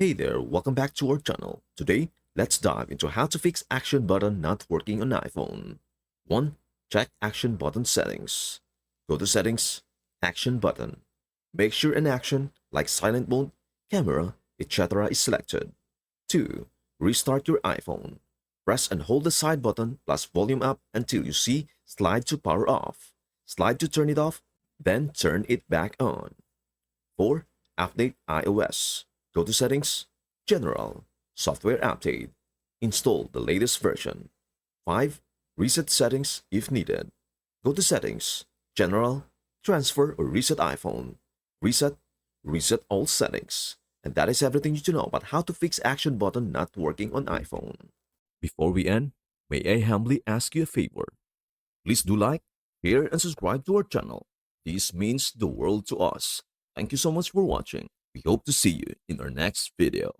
Hey there, welcome back to our channel. Today, let's dive into how to fix action button not working on iPhone. 1. Check action button settings. Go to settings, action button. Make sure an action like silent mode, camera, etc. is selected. 2. Restart your iPhone. Press and hold the side button plus volume up until you see slide to power off. Slide to turn it off, then turn it back on. 4. Update iOS. Go to Settings, General, Software Update. Install the latest version. 5. Reset settings if needed. Go to Settings, General, Transfer or Reset iPhone. Reset, reset all settings. And that is everything you need to know about how to fix action button not working on iPhone. Before we end, may I humbly ask you a favor? Please do like, share, and subscribe to our channel. This means the world to us. Thank you so much for watching. We hope to see you in our next video.